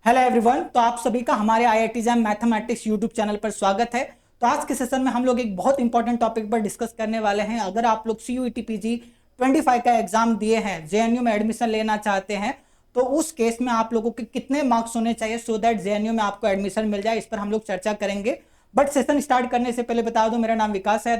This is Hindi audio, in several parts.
Hello everyone. तो आप सभी का हमारे IIT jam mathematics YouTube channel पर स्वागत है। तो आज के सेशन में हम लोग एक बहुत इंपॉर्टेंट टॉपिक पर डिस्कस करने वाले हैं। अगर आप लोग CUET PG 25 का एग्जाम दिए हैं, JNU में एडमिशन लेना चाहते हैं, तो उस केस में आप लोगों के कितने मार्क्स होने चाहिए सो दैट JNU में आपको एडमिशन मिल जाए, इस पर हम लोग चर्चा करेंगे। बट सेशन स्टार्ट करने से पहले बता दूं, मेरा नाम विकास है।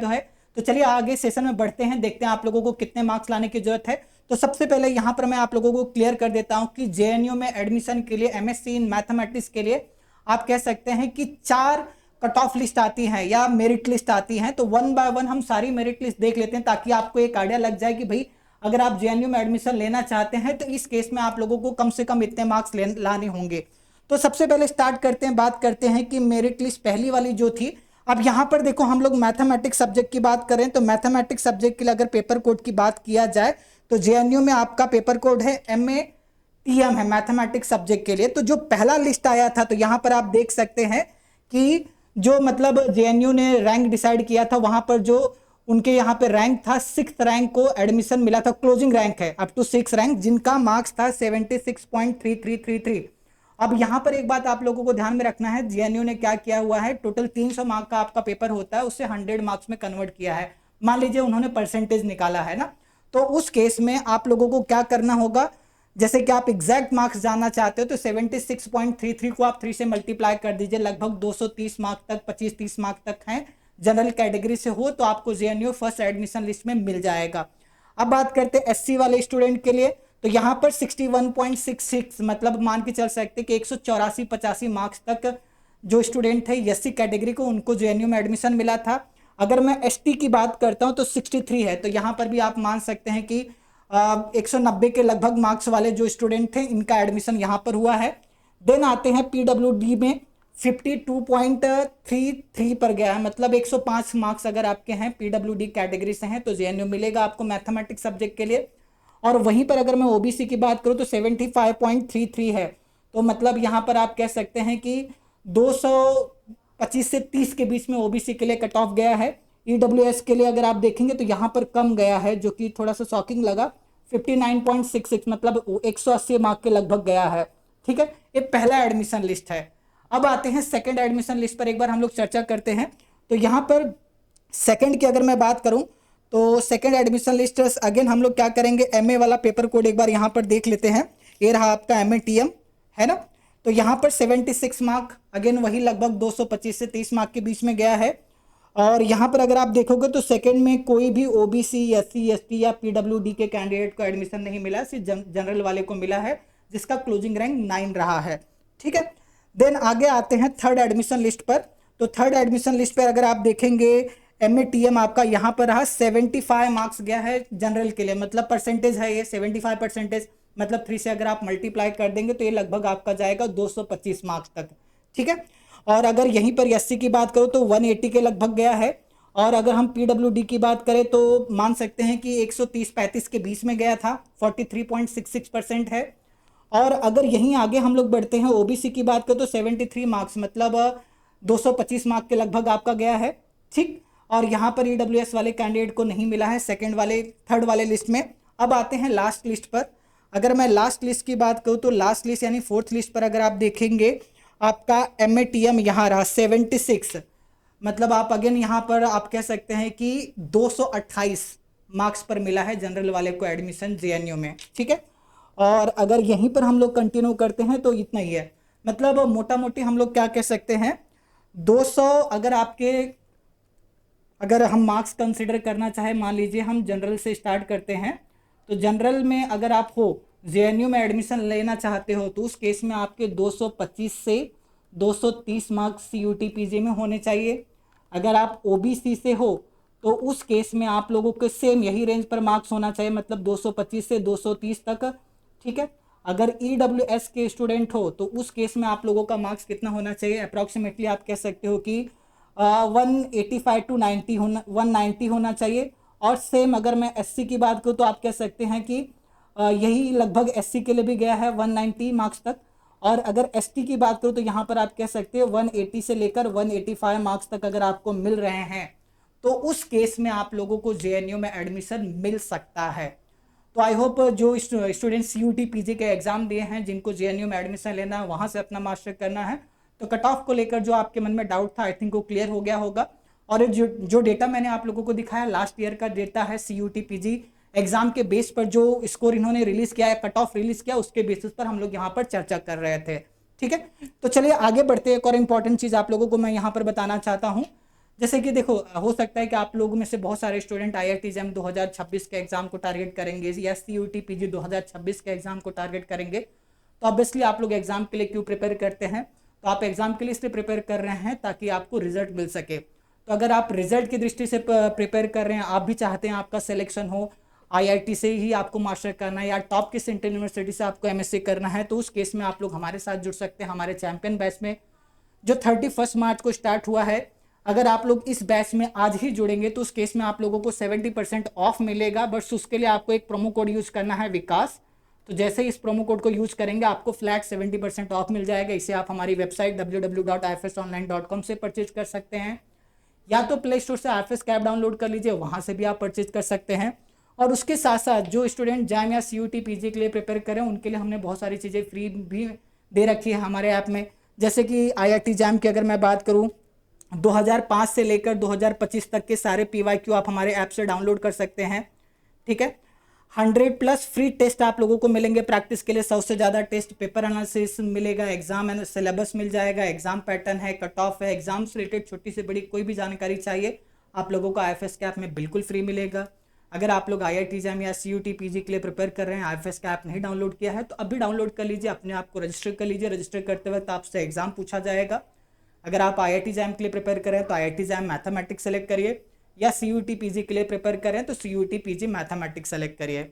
तो चलिए आगे सेशन में बढ़ते हैं, देखते हैं आप लोगों को कितने मार्क्स लाने की जरूरत है। तो सबसे पहले यहां पर मैं आप लोगों को क्लियर कर देता हूं कि JNU में एडमिशन के लिए MSc इन मैथमेटिक्स के लिए आप कह सकते हैं कि 4 कट ऑफ लिस्ट आती हैं या मेरिट लिस्ट आती हैं। तो वन बाय वन हम सारी मेरिट लिस्ट देख लेते हैं ताकि आपको एक आइडिया लग जाए कि भाई अगर आप JNU में एडमिशन लेना चाहते हैं तो इस केस में आप लोगों को कम से कम इतने मार्क्स लाने होंगे। तो सबसे पहले स्टार्ट करते हैं, बात करते हैं कि मेरिट लिस्ट पहली वाली जो थी। अब यहां पर देखो, हम लोग मैथमेटिक्स सब्जेक्ट की बात करें तो मैथमेटिक्स सब्जेक्ट के लिए अगर पेपर कोड की बात किया जाए तो JNU में आपका पेपर कोड है MATM है मैथमेटिक्स सब्जेक्ट के लिए। तो जो पहला लिस्ट आया था, तो यहां पर आप देख सकते हैं कि जो मतलब JNU ने रैंक डिसाइड किया था, वहां पर जो उनके यहाँ पे रैंक था 6th रैंक को एडमिशन मिला था। क्लोजिंग रैंक है अप टू 6 रैंक, जिनका मार्क्स था 76.3333। अब यहां पर एक बात आप लोगों को ध्यान में रखना है, JNU ने क्या किया हुआ है, टोटल 300 मार्क का आपका पेपर होता है, उससे 100 मार्क्स में कन्वर्ट किया है। मान लीजिए उन्होंने परसेंटेज निकाला है ना, तो उस केस में आप लोगों को क्या करना होगा, जैसे कि आप एग्जैक्ट मार्क्स जानना चाहते हो तो 76.33 को आप 3 से मल्टीप्लाई कर दीजिए, लगभग 230 मार्क तक, 25-30 मार्क तक हैं। जनरल कैटेगरी से हो तो आपको JNU फर्स्ट एडमिशन लिस्ट में मिल जाएगा। अब बात करते हैं SC वाले स्टूडेंट के लिए, तो यहां पर 61.66 मतलब मान के चल सकते कि 184-85 मार्क्स तक जो स्टूडेंट है SC कैटेगरी को, उनको JNU में एडमिशन मिला था। अगर मैं ST की बात करता हूं तो 63 है, तो यहां पर भी आप मान सकते हैं कि 190 के लगभग मार्क्स वाले जो स्टूडेंट थे इनका एडमिशन यहां पर हुआ है। देन आते हैं PWD में 52.33 पर गया है, मतलब 105 मार्क्स अगर आपके हैं PWD कैटेगरी से हैं तो JNU मिलेगा आपको मैथमेटिक्स सब्जेक्ट के लिए। और वहीं पर अगर मैं OBC की बात करूं तो 75.33 है, तो मतलब यहां पर आप कह सकते हैं कि 225 से 30 के बीच में OBC के लिए कट ऑफ गया है। EWS के लिए अगर आप देखेंगे तो यहां पर कम गया है, जो कि थोड़ा सा शॉकिंग लगा, 59.66 मतलब 180 मार्क के लगभग गया है। ठीक है, ये पहला एडमिशन लिस्ट है। अब आते हैं सेकंड एडमिशन लिस्ट पर, एक बार हम लोग चर्चा करते हैं। तो यहां पर सेकंड की अगर मैं बात करूं तो सेकंड एडमिशन लिस्ट अगेन हम लोग क्या करेंगे, MA वाला पेपर कोड एक बार यहां पर देख लेते हैं। ये रहा आपका MATM है ना। तो यहां पर 76 मार्क, अगेन वही लगभग 225 से 30 मार्क के बीच में गया है। और यहां पर अगर आप देखोगे तो सेकंड में कोई भी OBC, SC, ST या PWD के कैंडिडेट को एडमिशन नहीं मिला, सिर्फ जनरल वाले को मिला है, जिसका क्लोजिंग रैंक 9 रहा है। ठीक है, देन आगे आते हैं थर्ड एडमिशन लिस्ट पर। तो थर्ड एडमिशन लिस्ट पर अगर आप देखेंगे MATM आपका यहाँ पर रहा 75 मार्क्स गया है जनरल के लिए, मतलब परसेंटेज है ये 75%, मतलब 3 से अगर आप मल्टीप्लाई कर देंगे तो ये लगभग आपका जाएगा 225 मार्क्स तक। ठीक है, और अगर यहीं पर SC की बात करो तो 180 के लगभग गया है। और अगर हम PWD की बात करें तो मान सकते हैं कि 130-35 के बीच में गया था, 43.66% है। और अगर यहीं आगे हम लोग बढ़ते हैं OBC की बात करें तो 73 मार्क्स मतलब 225 मार्क के लगभग आपका गया है। ठीक, और यहाँ पर EWS वाले कैंडिडेट को नहीं मिला है थर्ड वाले लिस्ट में। अब आते हैं लास्ट लिस्ट पर। अगर मैं लास्ट लिस्ट की बात करूँ तो लास्ट लिस्ट यानी फोर्थ लिस्ट पर अगर आप देखेंगे आपका MATM यहाँ रहा 76, मतलब आप अगेन यहाँ पर आप कह सकते हैं कि 228 मार्क्स पर मिला है जनरल वाले को एडमिशन JNU में। ठीक है, और अगर यहीं पर हम लोग कंटिन्यू करते हैं तो इतना ही है, मतलब मोटा मोटी हम लोग क्या कह सकते हैं 200 अगर हम मार्क्स कंसिडर करना चाहे, मान लीजिए हम जनरल से स्टार्ट करते हैं, तो जनरल में अगर आप हो JNU में एडमिशन लेना चाहते हो तो उस केस में आपके 225 से 230 मार्क्स CUT PG में होने चाहिए। अगर आप OBC से हो तो उस केस में आप लोगों के सेम यही रेंज पर मार्क्स होना चाहिए, मतलब 225 से 230 तक। ठीक है, अगर EWS के स्टूडेंट हो तो उस केस में आप लोगों का मार्क्स कितना होना चाहिए, अप्रॉक्सीमेटली आप कह सकते हो कि 185 टू 90 होना 190 होना चाहिए। और सेम अगर मैं SC की बात करूँ तो आप कह सकते हैं कि यही लगभग SC के लिए भी गया है 190 मार्क्स तक। और अगर ST की बात करूँ तो यहाँ पर आप कह सकते हैं 180 से लेकर 185 मार्क्स तक अगर आपको मिल रहे हैं तो उस केस में आप लोगों को JNU में एडमिशन मिल सकता है। तो आई होप जो स्टूडेंट CUT PG के एग्जाम दिए हैं, जिनको JNU में एडमिशन लेना है, वहाँ से अपना मास्टर करना है, तो कट ऑफ को लेकर जो आपके मन में डाउट था, आई थिंक वो क्लियर हो गया होगा। और जो डेटा मैंने आप लोगों को दिखाया लास्ट ईयर का डेटा है, CUT PG एग्जाम के बेस पर जो स्कोर इन्होंने रिलीज किया है, कट ऑफ रिलीज किया, उसके बेसिस पर हम लोग यहाँ पर चर्चा कर रहे थे। ठीक है, तो चलिए आगे बढ़ते हैं। एक और इंपॉर्टेंट चीज आप लोगों को मैं यहाँ पर बताना चाहता हूँ। जैसे कि देखो, हो सकता है कि आप लोगों में से बहुत सारे स्टूडेंट IIT JAM 2026 के एग्जाम को टारगेट करेंगे या CUT PG 2026 के एग्जाम को टारगेट करेंगे। तो ऑब्वियसली आप लोग एग्जाम के लिए क्यों प्रिपेयर करते हैं? तो आप एग्जाम के लिए इसलिए प्रिपेयर कर रहे हैं ताकि आपको रिजल्ट मिल सके। तो अगर आप रिजल्ट की दृष्टि से प्रिपेयर कर रहे हैं, आप भी चाहते हैं आपका सिलेक्शन हो, IIT से ही आपको मास्टर करना है या टॉप की सेंट्रल यूनिवर्सिटी से आपको MSc करना है, तो उस केस में आप लोग हमारे साथ जुड़ सकते हैं हमारे चैंपियन बैच में, जो 31 मार्च को स्टार्ट हुआ है। अगर आप लोग इस बैच में आज ही जुड़ेंगे तो उस केस में आप लोगों को 70% ऑफ मिलेगा, बस उसके लिए आपको एक प्रोमो कोड यूज करना है, विकास। तो जैसे ही इस प्रोमो कोड को यूज करेंगे आपको फ्लैट 70% ऑफ मिल जाएगा। इसे आप हमारी वेबसाइट www.ifsonline.com से परचेज कर सकते हैं, या तो प्ले स्टोर से IFS कैप डाउनलोड कर लीजिए, वहाँ से भी आप परचेज कर सकते हैं। और उसके साथ साथ जो स्टूडेंट JAM या CUT PG के लिए प्रिपेयर करें, उनके लिए हमने बहुत सारी चीज़ें फ्री भी दे रखी है हमारे ऐप में। जैसे कि IIT JAM की अगर मैं बात करूं, 2005 से लेकर 2025 तक के सारे PYQ आप हमारे ऐप से डाउनलोड कर सकते हैं। ठीक है, 100+ फ्री टेस्ट आप लोगों को मिलेंगे प्रैक्टिस के लिए, 100 से ज़्यादा टेस्ट, पेपर एनालिसिस मिलेगा, एग्जाम एंड सिलेबस मिल जाएगा, एग्जाम पैटर्न है, कट ऑफ है, एग्जाम से रिलेटेड छोटी से बड़ी कोई भी जानकारी चाहिए आप लोगों को IFS के ऐप में बिल्कुल फ्री मिलेगा। अगर आप लोग IIT JAM या CUT PG के लिए प्रिपेयर कर रहे हैं, IFS का ऐप नहीं डाउनलोड किया है, तो अभी डाउनलोड कर लीजिए, अपने आप को रजिस्टर कर लीजिए। रजिस्टर करते वक्त आपसे एग्जाम पूछा जाएगा। अगर आप IIT JAM के लिए प्रिपेयर करें तो IIT JAM मैथमेटिक्स सेलेक्ट करिए, या CUT PG के लिए प्रिपेयर करें तो CUT PG मैथमेटिक्स सेलेक्ट करिए।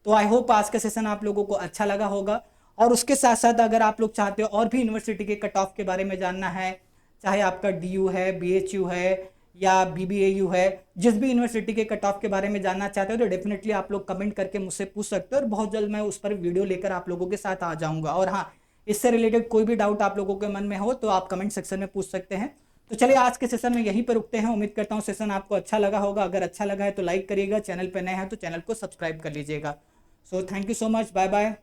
तो आई होप आज का सेशन आप लोगों को अच्छा लगा होगा। और उसके साथ साथ अगर आप लोग चाहते हो और भी यूनिवर्सिटी के कट ऑफ के बारे में जानना है, चाहे आपका DU है, BHU है या BBAU है, जिस भी यूनिवर्सिटी के कट ऑफ के बारे में जानना चाहते हो तो डेफिनेटली आप लोग कमेंट करके मुझसे पूछ सकते हो, और बहुत जल्द मैं उस पर वीडियो लेकर आप लोगों के साथ आ जाऊंगा। और हाँ, इससे रिलेटेड कोई भी डाउट आप लोगों के मन में हो तो आप कमेंट सेक्शन में पूछ सकते हैं। तो चलिए आज के सेशन में यहीं पर रुकते हैं। उम्मीद करता हूँ सेशन आपको अच्छा लगा होगा। अगर अच्छा लगा है तो लाइक करिएगा, चैनल पर नए हैं तो चैनल को सब्सक्राइब कर लीजिएगा। So thank you so much, bye bye.